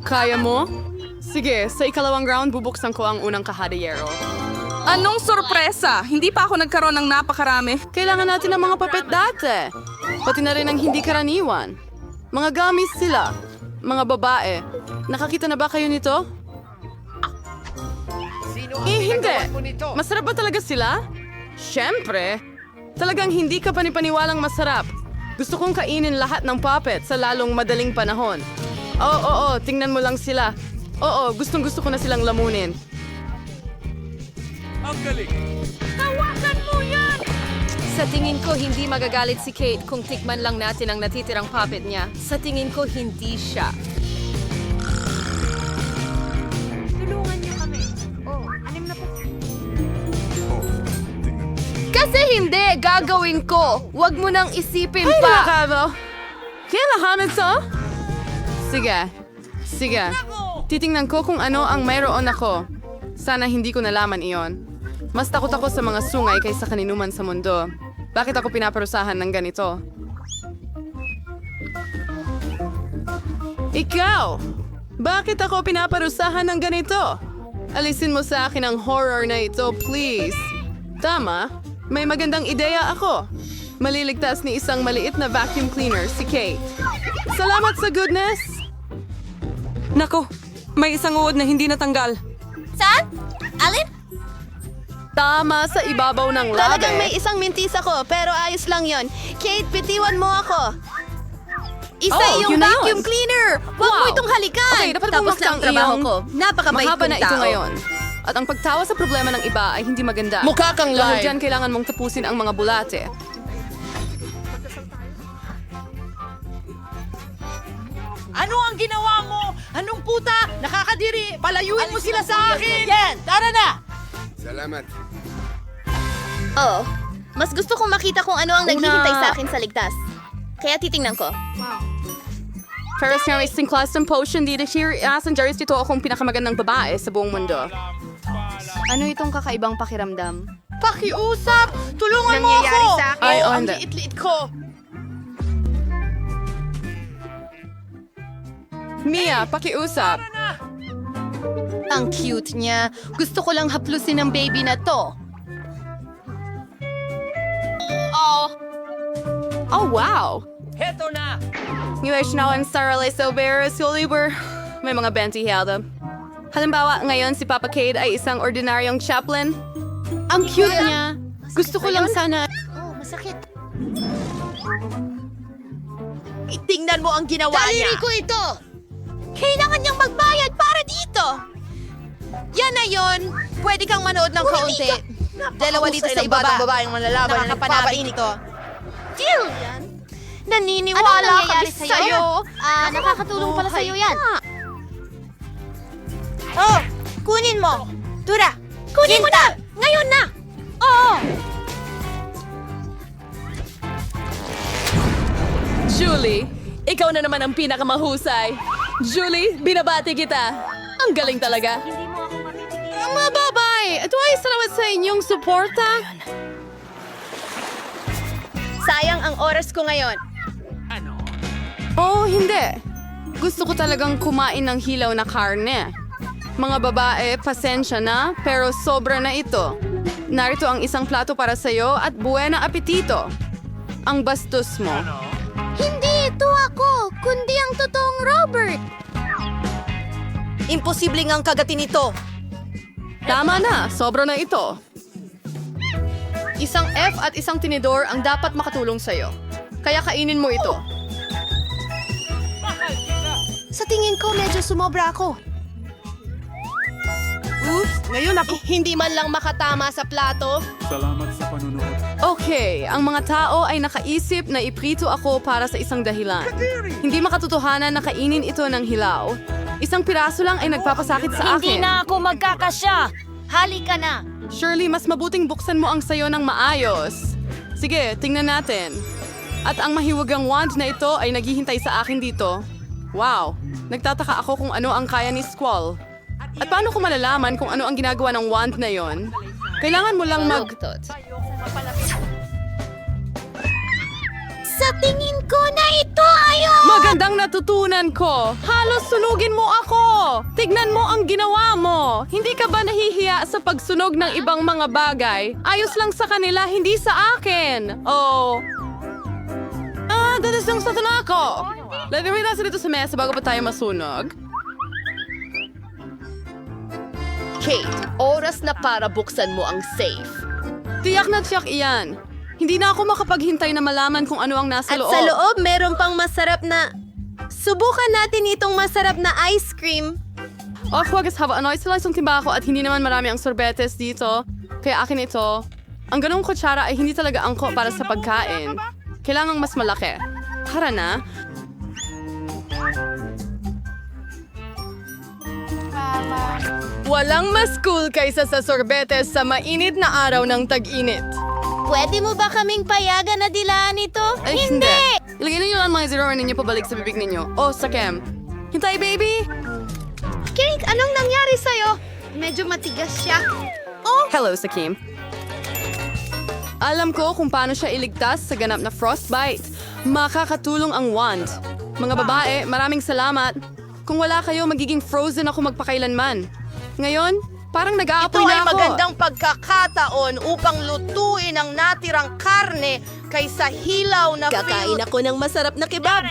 Kaya mo? Sige, sa ikalawang round, bubuksan ko ang unang kahadiyero. Anong sorpresa? Hindi pa ako nagkaroon ng napakarami. Kailangan natin ng mga papet dati. Pati na rin ang hindi karaniwan. Mga gamis sila. Mga babae. Nakakita na ba kayo nito? Hindi. Masarap ba talaga sila? Siyempre. Talagang hindi ka panipaniwalang masarap. Gusto kong kainin lahat ng puppet sa lalong madaling panahon. Oo, tingnan mo lang sila. Oo, gustong-gusto ko na silang lamunin. Ang galing. Tawagan mo yan! Sa tingin ko, hindi magagalit si Kate kung tikman lang natin ang natitirang puppet niya. Sa tingin ko, hindi siya. Tulungan niyo kami. Oh, anim na po. Kasi hindi, gagawin ko. Huwag mo nang isipin Ay, pa. nakakabo. Kailangan ito? Sige. Titingnan ko kung ano ang mayroon ako. Sana hindi ko nalaman iyon. Mas takot ako sa mga sungay kaysa kaninuman sa mundo. Bakit ako pinaparusahan ng ganito? Ikaw! Bakit ako pinaparusahan ng ganito? Alisin mo sa akin ang horror na ito, please. Tama, may magandang ideya ako. Maliligtas ni isang maliit na vacuum cleaner, si Kate. Salamat sa goodness! Nako, may isang uod na hindi natanggal. Saan? Alin? tama sa ibabaw ng labi. Talagang may isang mintis ako, pero ayos lang yon. Kate, bitiwan mo ako. Isa yung yun na vacuum yun. cleaner! Huwag mo Wow. itong halikan! Okay, dapat Tapos bumagsak na ang ang trabaho iyong- ko. Napakabait Mahaba kong na ito tao. ngayon. At ang pagtawa sa problema ng iba ay hindi maganda. Mukha kang Dahil lie. dyan kailangan mong tapusin ang mga bulate. Ano ang ginawa mo? Anong puta? Nakakadiri! Palayuin mo sila sa akin! Yan! Tara na! Salamat. Oh, mas gusto kong makita kung ano ang naghihintay sa akin sa ligtas. Kaya titingnan ko. First nga may class ng potion dito here. Asan Jerry's dito akong pinakamagandang babae sa buong mundo. Ano itong kakaibang pakiramdam? Pakiusap! Tulungan mo Nangyayari ako! sa akin. Ay, ang hindi. liit-liit ko! Mia, pakiusap. Ang cute niya. Gusto ko lang haplusin ang baby na to. Oh, wow! Heto na! Ngayon na ang sarili sa Vera Soliver. May mga benti helda. Halimbawa, ngayon si Papa Cade ay isang ordinaryong chaplain. Ang cute niya. Gusto ko lang sana... Oh, masakit. Itingnan mo ang ginawa niya! Daliri ko ito! Kailangan niyang magbayad para dito! Yan na yon. Pwede kang manood ng kaunti. Dalawa dito sa ibaba. babaeng manlalaban na nagpapainit ito. Jillian! Naniniwala kami sa'yo. Nakakatulong pala sa'yo yan. Oh, kunin mo. Tura, Kunin mo na! Ngayon na! Julie, ikaw na naman ang pinakamahusay. Julie, binabati kita. Ang galing talaga. Mga babae, ito ay salamat sa inyong suporta. Sayang ang oras ko ngayon. Oh, hindi. Gusto ko talagang kumain ng hilaw na karne. Mga babae, pasensya na, pero sobra na ito. Narito ang isang plato para sa'yo at buena apetito. Ang bastos mo. Hindi ito ako, kundi ang totoong Robert. Imposible ngang kagatin ito. Tama na, sobra na ito. Isang F at isang tinidor ang dapat makatulong sa'yo. Kaya kainin mo ito. Sa tingin ko, medyo sumobra ako. Oops! Ngayon ako... Hindi man lang makatama sa plato. Salamat sa panunood. Okay, ang mga tao ay nakaisip na iprito ako para sa isang dahilan. Hindi makatotohanan na kainin ito ng hilaw. Isang piraso lang ay nagpapasakit sa akin. ako magkakasya. Halika na. Shirley, mas mabuting buksan mo ang sayo ng maayos. Sige, tingnan natin. At ang mahiwagang wand na ito ay naghihintay sa akin dito. Wow, nagtataka ako kung ano ang kaya ni Squall. At paano ko malalaman kung ano ang ginagawa ng wand na yon? Kailangan mo lang Sa tingin ko na ito ayon! Magandang natutunan ko! Halos sunugin mo ako! Tignan mo ang ginawa mo! Hindi ka ba nahihiya sa pagsunog ng ibang mga bagay? Ayos lang sa kanila, hindi sa akin! Oh... dadas lang sa ko! Lagawin natin dito sa mesa bago pa tayo masunog. Kate, oras na para buksan mo ang safe. Tiyak na tiyak iyan. Hindi na ako makapaghintay na malaman kung ano ang nasa At loob. sa loob, meron pang masarap na... Subukan natin itong masarap na ice cream. Huwag haba ano, sila isang timba ako at hindi naman marami ang sorbetes dito. Kaya akin ito. Ang ganong kutsara ay hindi talaga angko para sa pagkain. Kailangang mas malaki. Tara na. Walang mas cool kaysa sa sorbetes sa mainit na araw ng tag-init. Pwede mo ba kaming payagan na dilaan ito? Ay, hindi! Ilagay ninyo ang mga zero ninyo pabalik sa bibig ninyo. Oh, sa Kem. Hintay, baby! Kate, anong nangyari sa'yo? Medyo matigas siya. Hello, Sakim. Alam ko kung paano siya iligtas sa ganap na frostbite. Makakatulong ang wand. Mga babae, maraming salamat. Kung wala kayo, magiging frozen ako magpakailanman. Ngayon, parang nag-aapoy Ito na ay ako. magandang pagkakataon upang lutuin ang natirang karne kaysa hilaw na Kakain ako ng masarap na kebab.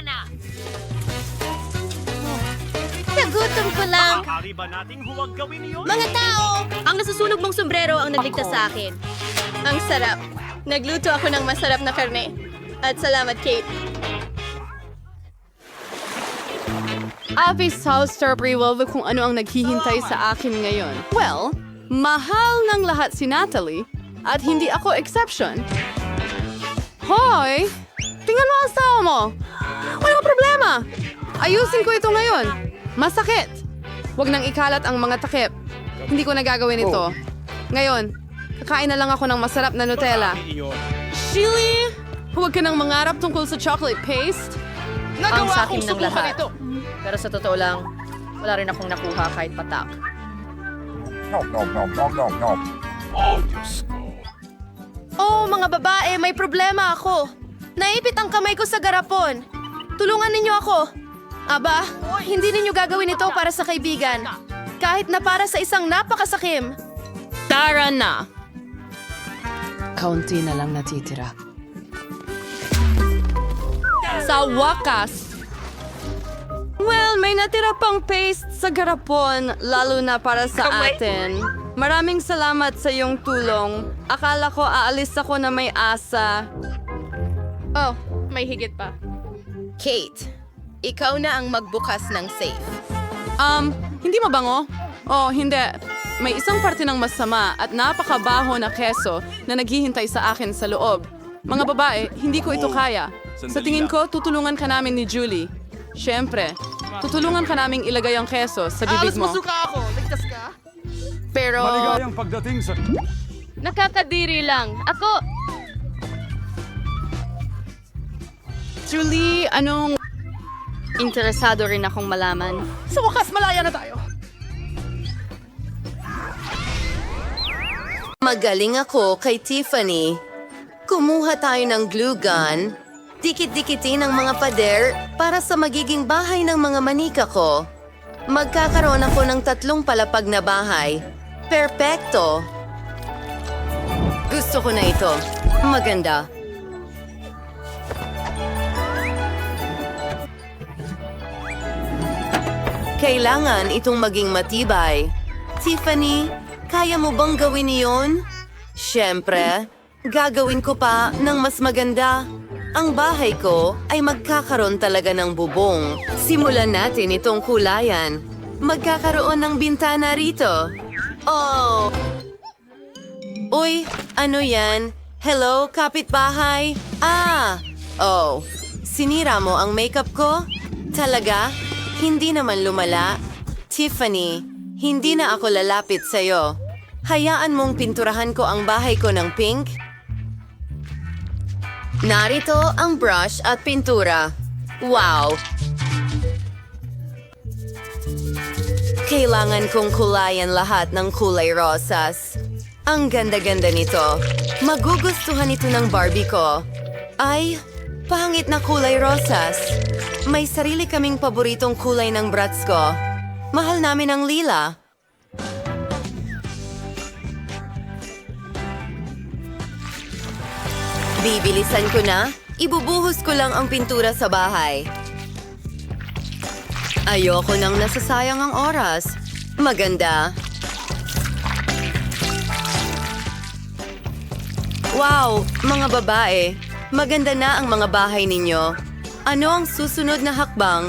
Nagutom ko lang. Mga tao! Ang nasusunog mong sombrero ang nagligtas sa akin. Ang sarap. Nagluto ako ng masarap na karne. At salamat, Kate. Avis House Starbriwell kung ano ang naghihintay sa akin ngayon. Well, mahal ng lahat si Natalie at hindi ako exception. Hoy! Tingnan mo ang asawa mo! Walang problema! Ayusin ko ito ngayon. Masakit! Huwag nang ikalat ang mga takip. Hindi ko nagagawin ito. Ngayon, kakain na lang ako ng masarap na Nutella. Chili! Huwag ka nang mangarap tungkol sa chocolate paste. Ang sa akin ng lahat. Pero sa totoo lang, wala rin akong nakuha kahit patak. Oh, mga babae, may problema ako. Naipit ang kamay ko sa garapon. Tulungan ninyo ako. Aba, hindi ninyo gagawin ito para sa kaibigan. Kahit na para sa isang napakasakim. Tara na! Kaunti na lang natitira. Sa wakas, well, may natira pang paste sa garapon, lalo na para sa atin. Maraming salamat sa iyong tulong. Akala ko aalis ako na may asa. Oh, may higit pa. Kate, ikaw na ang magbukas ng safe. Hindi mabango? Oh, hindi. May isang parte ng masama at napakabaho na keso na naghihintay sa akin sa loob. Mga babae, hindi ko ito kaya. Sa tingin ko, tutulungan ka namin ni Julie. Siyempre, tutulungan ka naming ilagay ang keso sa bibig mo. ako! Ligtas ka? Pero... Maligayang pagdating sa... Nakakadiri lang. Ako, Julie, anong... interesado rin akong malaman. Sa wakas, malaya na tayo. Magaling ako kay Tiffany. Kumuha tayo ng glue gun. Dikit-dikitin ang mga pader para sa magiging bahay ng mga manika ko. Magkakaroon ako ng 3 palapag na bahay. Perpekto! Gusto ko na ito. Maganda. Kailangan itong maging matibay. Tiffany, kaya mo bang gawin iyon? Siyempre, gagawin ko pa ng mas maganda. Ang bahay ko ay magkakaroon talaga ng bubong. Simulan natin itong kulayan. Magkakaroon ng bintana rito. Oh! Uy, ano yan? Hello, kapitbahay? Oh, sinira mo ang makeup ko? Talaga? Hindi naman lumala. Tiffany, hindi na ako lalapit sa'yo. Hayaan mong pinturahan ko ang bahay ko ng pink? Narito ang brush at pintura. Wow! Kailangan kong kulayan lahat ng kulay rosas. Ang ganda-ganda nito. Magugustuhan ito ng Barbie ko. Ay, pangit na kulay rosas. May sarili kaming paboritong kulay ng brats ko. Mahal namin ang lila. Bibilisan ko na. Ibubuhos ko lang ang pintura sa bahay. Ayoko nang nasasayang ang oras. Maganda. Wow, mga babae. Maganda na ang mga bahay ninyo. Ano ang susunod na hakbang?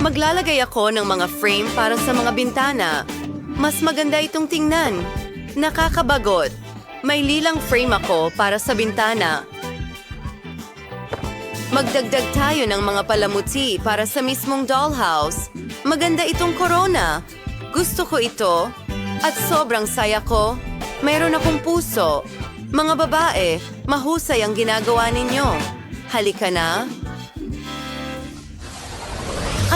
Maglalagay ako ng mga frame para sa mga bintana. Mas maganda itong tingnan. Nakakabagot. May lilang frame ako para sa bintana. Magdagdag tayo ng mga palamuti para sa mismong dollhouse. Maganda itong corona. Gusto ko ito. At sobrang saya ko. Mayroon akong puso. Mga babae, mahusay ang ginagawa ninyo. Halika na.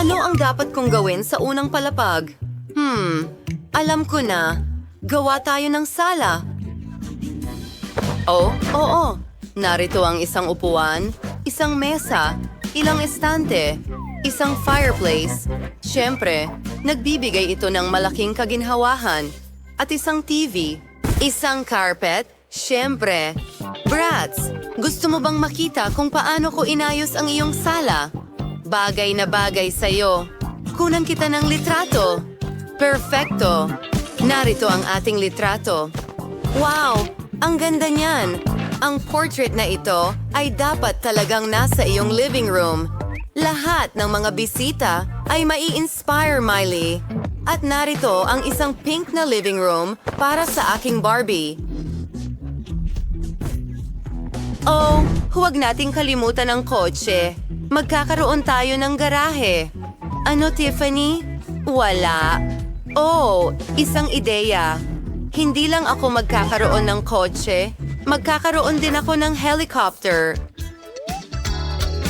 Ano ang dapat kong gawin sa unang palapag? Alam ko na. Gawa tayo ng sala. Oh, oo. Narito ang isang upuan, isang mesa, ilang estante, isang fireplace. Siyempre, nagbibigay ito ng malaking kaginhawahan. At isang TV, isang carpet, siyempre. Brats, gusto mo bang makita kung paano ko inayos ang iyong sala? Bagay na bagay sa'yo. Kunan kita ng litrato. Perfecto! Narito ang ating litrato. Wow! Ang ganda niyan! Ang portrait na ito ay dapat talagang nasa iyong living room. Lahat ng mga bisita ay mai-inspire, Miley. At narito ang isang pink na living room para sa aking Barbie. Oh, huwag nating kalimutan ang kotse. Magkakaroon tayo ng garahe. Ano, Tiffany? Wala. Oh, isang ideya. Hindi lang ako magkakaroon ng kotse, magkakaroon din ako ng helicopter.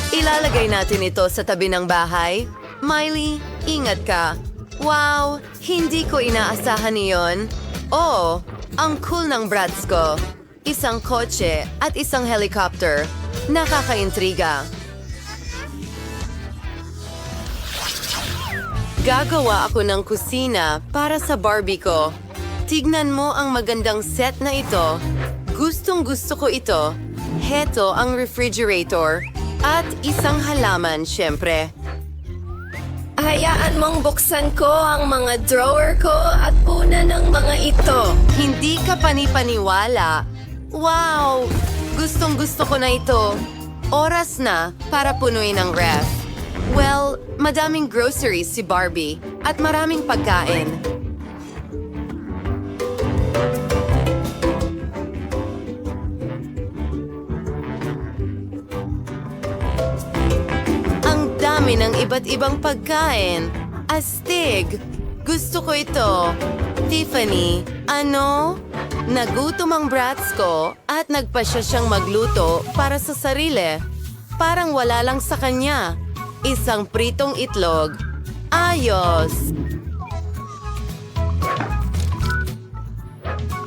Ilalagay natin ito sa tabi ng bahay. Miley, ingat ka. Wow, hindi ko inaasahan iyon. Oh, ang cool ng brats ko. Isang kotse at isang helicopter. Nakakaintriga. Gagawa ako ng kusina para sa Barbie ko. Tignan mo ang magandang set na ito. Gustong-gusto ko ito. Heto ang refrigerator at isang halaman, syempre. Hayaan mong buksan ko ang mga drawer ko at una ng mga ito. Hindi ka panipaniwala. Wow! Gustong-gusto ko na ito. Oras na para punuin ang ref. Well, madaming groceries si Barbie at maraming pagkain. Ang dami ng iba't ibang pagkain. Astig! Gusto ko ito. Tiffany, ano? Nagutom ang brats ko at nagpasya siyang magluto para sa sarili. Parang wala lang sa kanya. Isang pritong itlog. Ayos!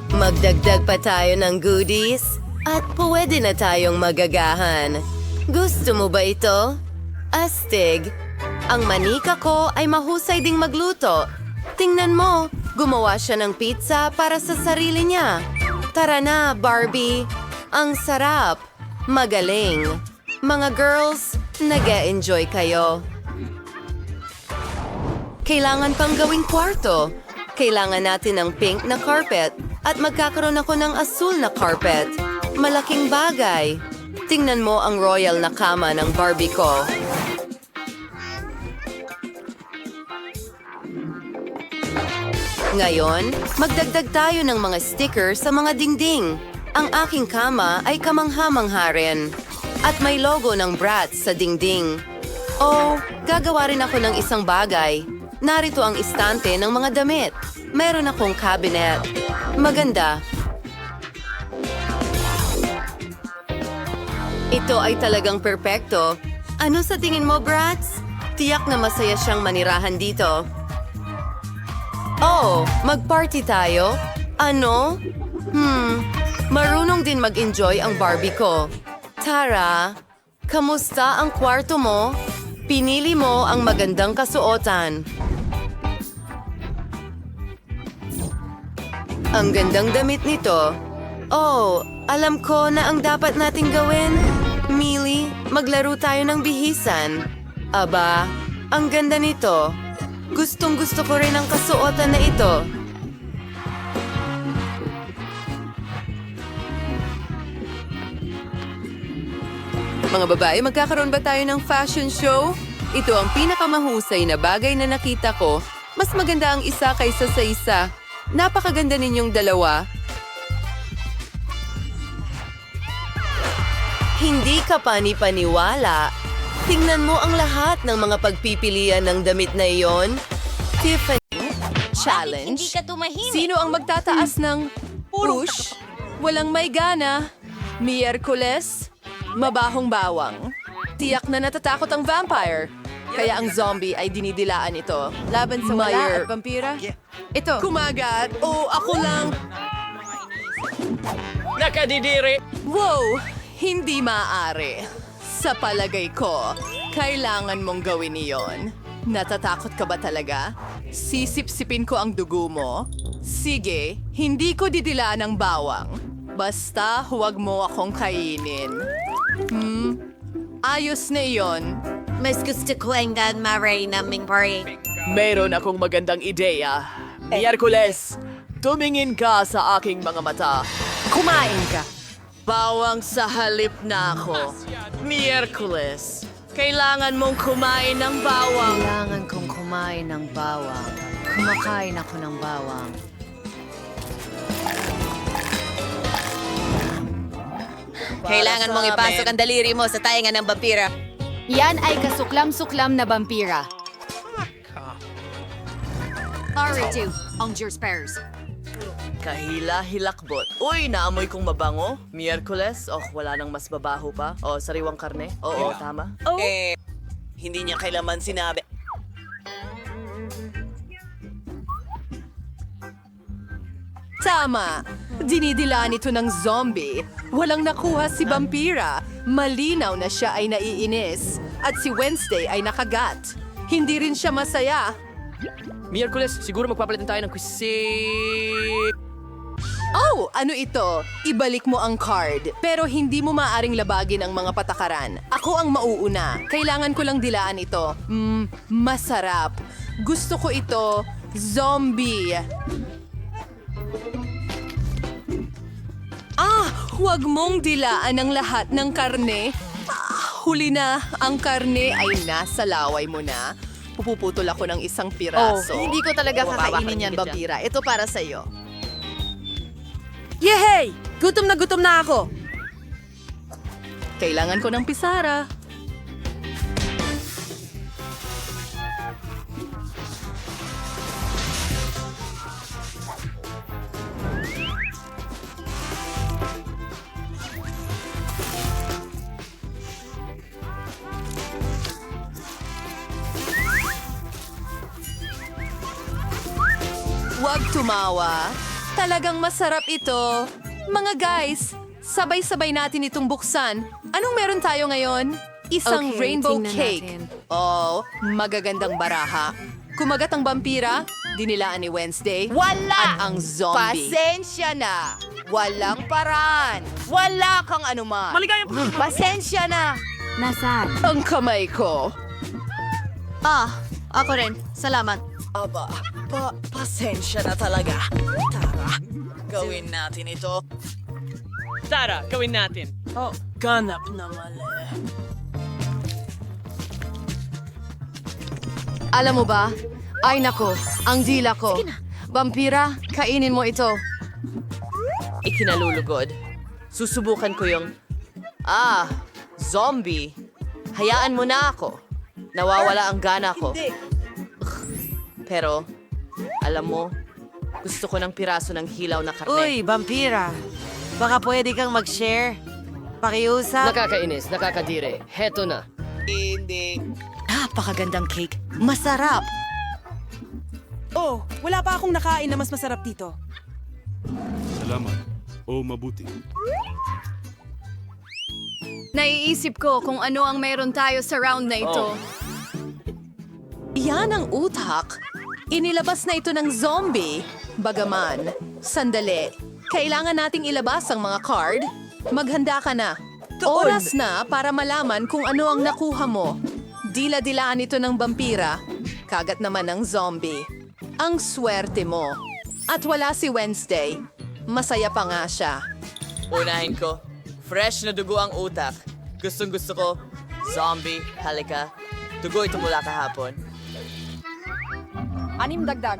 Magdagdag pa tayo ng goodies at pwede na tayong magagahan. Gusto mo ba ito? Astig! Ang manika ko ay mahusay ding magluto. Tingnan mo, gumawa siya ng pizza para sa sarili niya. Tara na, Barbie! Ang sarap! Magaling! Mga girls, nag-e-enjoy kayo. Kailangan pang gawing kwarto. Kailangan natin ng pink na carpet at magkakaroon ako ng asul na carpet. Malaking bagay. Tingnan mo ang royal na kama ng Barbie ko. Ngayon, magdagdag tayo ng mga sticker sa mga dingding. Ang aking kama ay kamangha-mangha rin. At may logo ng Bratz sa dingding. Oh, gagawa rin ako ng isang bagay. Narito ang istante ng mga damit. Meron akong cabinet. Maganda. Ito ay talagang perpekto. Ano sa tingin mo, Bratz? Tiyak na masaya siyang manirahan dito. Oh, mag-party tayo? Ano? Marunong din mag-enjoy ang Barbie ko. Tara, kamusta ang kwarto mo? Pinili mo ang magandang kasuotan. Ang gandang damit nito. Oh, alam ko na ang dapat nating gawin. Millie, maglaro tayo ng bihisan. Aba, ang ganda nito. Gustong-gusto ko rin ang kasuotan na ito. Mga babae, magkakaroon ba tayo ng fashion show? Ito ang pinakamahusay na bagay na nakita ko. Mas maganda ang isa kaysa sa isa. Napakaganda ninyong dalawa. Hindi ka panipaniwala. Tingnan mo ang lahat ng mga pagpipilian ng damit na iyon. Tiffany, challenge. Hindi ka tumahimik. Sino ang magtataas ng push? Walang may gana. Miyerkules, mabahong bawang. Tiyak na natatakot ang vampire. Kaya ang zombie ay dinidilaan ito. Laban sa wala at vampira? Ito. Kumagat. O ako lang. Nakadidiri! Wow! Hindi maaari. Sa palagay ko, kailangan mong gawin iyon. Natatakot ka ba talaga? Sisip-sipin ko ang dugo mo? Sige, hindi ko didilaan ang bawang. Basta huwag mo akong kainin. Ayos na iyon. Mas gusto ko ang Dan Maray naming pare. Mayroon akong magandang ideya. Miyerkules, tumingin ka sa aking mga mata. Kumain ka. Bawang sa halip na ako. Miyerkules, kailangan mong kumain ng bawang. Kailangan kong kumain ng bawang. Kumakain ako ng bawang. Kailangan mong ipasok ang daliri mo sa tainga ng vampira. Yan ay kasuklam-suklam na vampira. R2, ang Spares. Kahila-hilakbot. Uy, naamoy kong mabango. Miyerkules, wala nang mas babaho pa. Sariwang karne. Oo, tama. Hindi niya kailaman sinabi. Tama. Dinidilaan ito ng zombie. Walang nakuha si vampira. Malinaw na siya ay naiinis. At si Wednesday ay nakagat. Hindi rin siya masaya. Miyerkules, siguro magpapalitan tayo ng quiz. Oh, ano ito? Ibalik mo ang card. Pero hindi mo maaring labagin ang mga patakaran. Ako ang mauuna. Kailangan ko lang dilaan ito. Masarap. Gusto ko ito. Zombie. Huwag mong dilaan ang lahat ng karne. Huli na. Ang karne ay nasa laway mo na. Pupuputol ako ng isang piraso. Hindi ko talaga kakainin yan, vampira. Ito para sa'yo. Yehey! Gutom na ako! Kailangan ko ng pisara. Huwag tumawa. Talagang masarap ito. Mga guys, sabay-sabay natin itong buksan. Anong meron tayo ngayon? Isang rainbow cake. Magagandang baraha. Kumagat ang vampira, dinilaan ni Wednesday. At ang zombie. Pasensya na. Walang paraan. Wala kang anuman. Pasensya na. Nasaan? Ang kamay ko. Ako rin. Salamat. Pasensya na talaga. Tara, gawin natin ito. Tara, gawin natin. Ganap na mali. Alam mo ba? Ay nako, ang dila ko. Vampira, kainin mo ito. Ikinalulugod. Susubukan ko yung... zombie. Hayaan mo na ako. Nawawala ang gana ko. Pero, alam mo, gusto ko ng piraso ng hilaw na karne. Uy, vampira. Baka pwede kang mag-share. Pakiusap. Nakakainis, nakakadire. Heto na. Hindi. Napakagandang cake. Masarap. Oh, wala pa akong nakain na mas masarap dito. Salamat. Mabuti. Naiisip ko kung ano ang meron tayo sa round na ito. Yan ang utak. Inilabas na ito ng zombie. Bagaman, sandali. Kailangan nating ilabas ang mga card. Maghanda ka na. Oras na para malaman kung ano ang nakuha mo. Dila-dilaan ito ng vampira. Kagat naman ng zombie. Ang swerte mo. At wala si Wednesday. Masaya pa nga siya. Unahin ko. Fresh na dugo ang utak. Gustong-gusto ko. Zombie, halika. Dugo ito mula kahapon. 6 dagdag.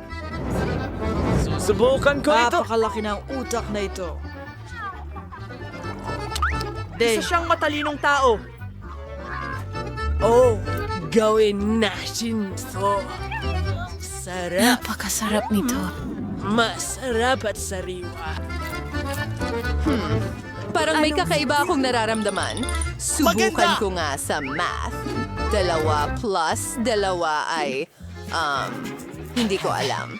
Subukan ko ito. Napakalaki ng utak na ito. Isa siyang matalinong tao. Gawin natin to. Sarap. Napakasarap nito. Masarap at sariwa. Parang may kakaiba akong nararamdaman. Subukan ko nga sa math. 2 plus 2 ay, hindi ko alam.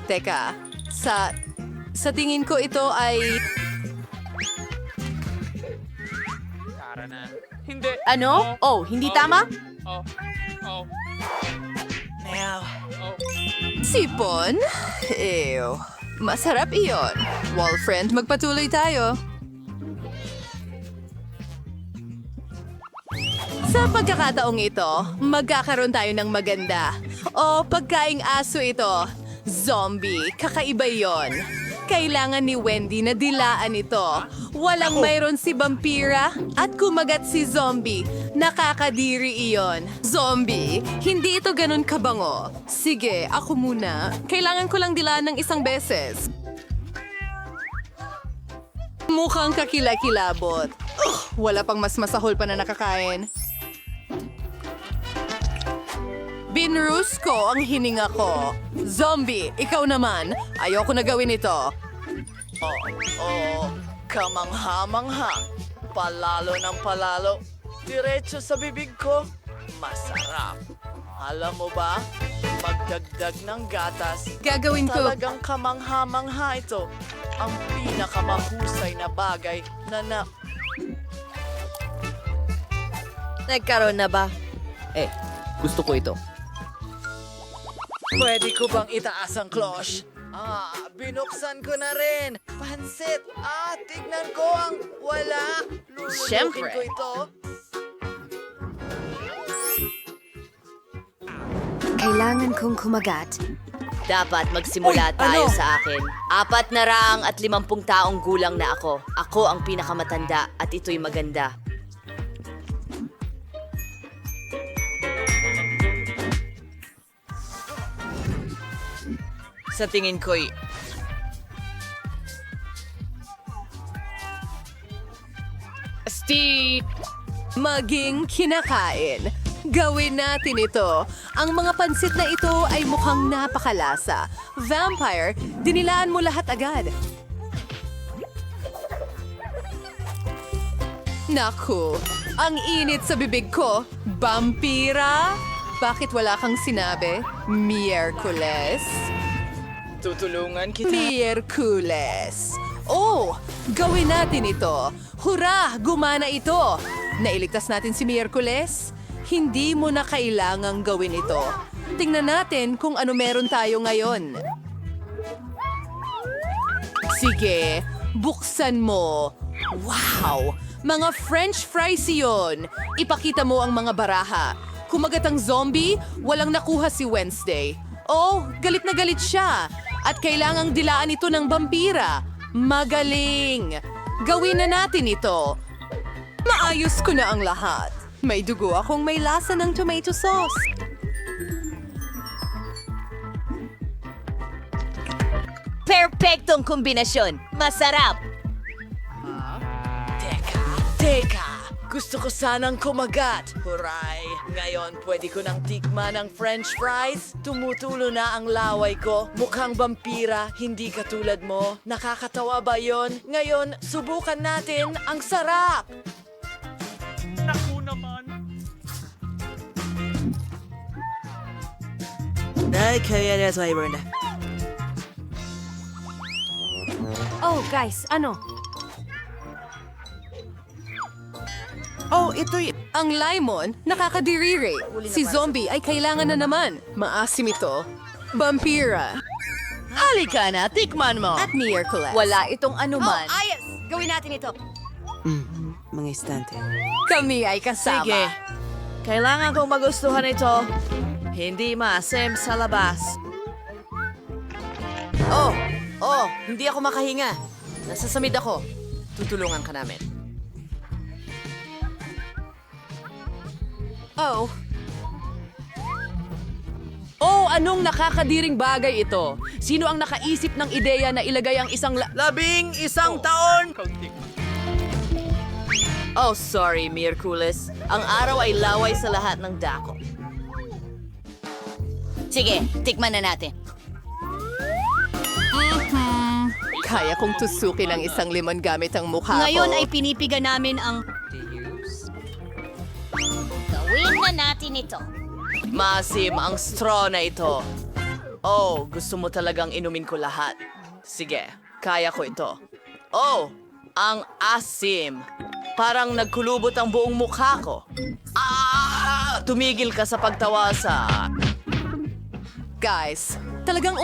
Teka, sa tingin ko ito ay... Hindi. Ano? Hindi tama? Sipon? Ew. Masarap iyon. Wall friend, magpatuloy tayo. Sa pagkakataong ito, magkakaroon tayo ng maganda. pagkaing aso ito. Zombie, kakaiba yon. Kailangan ni Wendy na dilaan ito. Walang mayroon si Vampira at kumagat si Zombie. Nakakadiri iyon. Zombie, hindi ito ganun kabango. Sige, ako muna. Kailangan ko lang dilaan ng isang beses. Mukhang kakilakilabot. Wala pang mas masahol pa na nakakain. Binrus ko ang hininga ko. Zombie, ikaw naman. Ayoko na gawin ito. Kamangha-mangha. Palalo ng palalo. Diretso sa bibig ko. Masarap. Alam mo ba, magdagdag ng gatas. Gagawin ko. Talagang kamangha-mangha ito. Ang pinakamahusay na bagay na Nagkaroon na ba? Gusto ko ito. Pwede ko bang itaas ang cloche? Binuksan ko na rin. Pansit. Tignan ko ang wala. Lulunukin Siyempre. ko ito. Kailangan kong kumagat. Dapat magsimula tayo sa akin. 450 taong gulang na ako. Ako ang pinakamatanda at ito'y maganda. Sa tingin ko'y Maging kinakain. Gawin natin ito. Ang mga pansit na ito ay mukhang napakalasa. Vampire, dinilaan mo lahat agad. Naku, ang init sa bibig ko. Vampira? Bakit wala kang sinabi? Miyerkules? tutulungan kita. Miyerkules. Oh, gawin natin ito. Hurra! Gumana ito! Nailigtas natin si Miyerkules? Hindi mo na kailangang gawin ito. Tingnan natin kung ano meron tayo ngayon. Sige, buksan mo. Wow! Mga French fries iyon. Ipakita mo ang mga baraha. Kumagat ang zombie, walang nakuha si Wednesday. Oh, galit na galit siya. At kailangang dilaan ito ng vampira. Magaling! Gawin na natin ito. Maayos ko na ang lahat. May dugo akong may lasa ng tomato sauce. Perpektong kombinasyon. Masarap. Teka, gusto ko sanang kumagat. Huray! Ngayon, pwede ko nang tikman ang French fries. Tumutulo na ang laway ko. Mukhang vampira, hindi katulad mo. Nakakatawa ba yon? Ngayon, subukan natin. Ang sarap! Naku naman. Kaya na flavor na. Oh, guys, ano? Oh, ito'y... Ang lemon, nakakadiriri. Si zombie ay kailangan na naman. Maasim ito. Vampira. Halika na, tikman mo! At Miyerkules. Wala itong anuman. Ayos! Gawin natin ito. Mga istante. Kami ay kasama. Sige. Kailangan kong magustuhan ito. Hindi maasim sa labas. Hindi ako makahinga. Nasasamid ako. Tutulungan ka namin. Oh, Anong nakakadiring bagay ito? Sino ang nakaisip ng ideya na ilagay ang isang 11 taon! Oh, sorry, Miyerkules. Ang araw ay laway sa lahat ng dako. Sige, tikman na natin. kaya kong tusukin ang isang limon gamit ang mukha ko. Ngayon ay pinipiga namin ang... Gawin na natin ito. Maasim ang straw na ito. Oh, gusto mo talagang inumin ko lahat. Sige, kaya ko ito. Oh, ang asim. Parang nagkulubot ang buong mukha ko. Tumigil ka sa pagtawa sa... Guys, talagang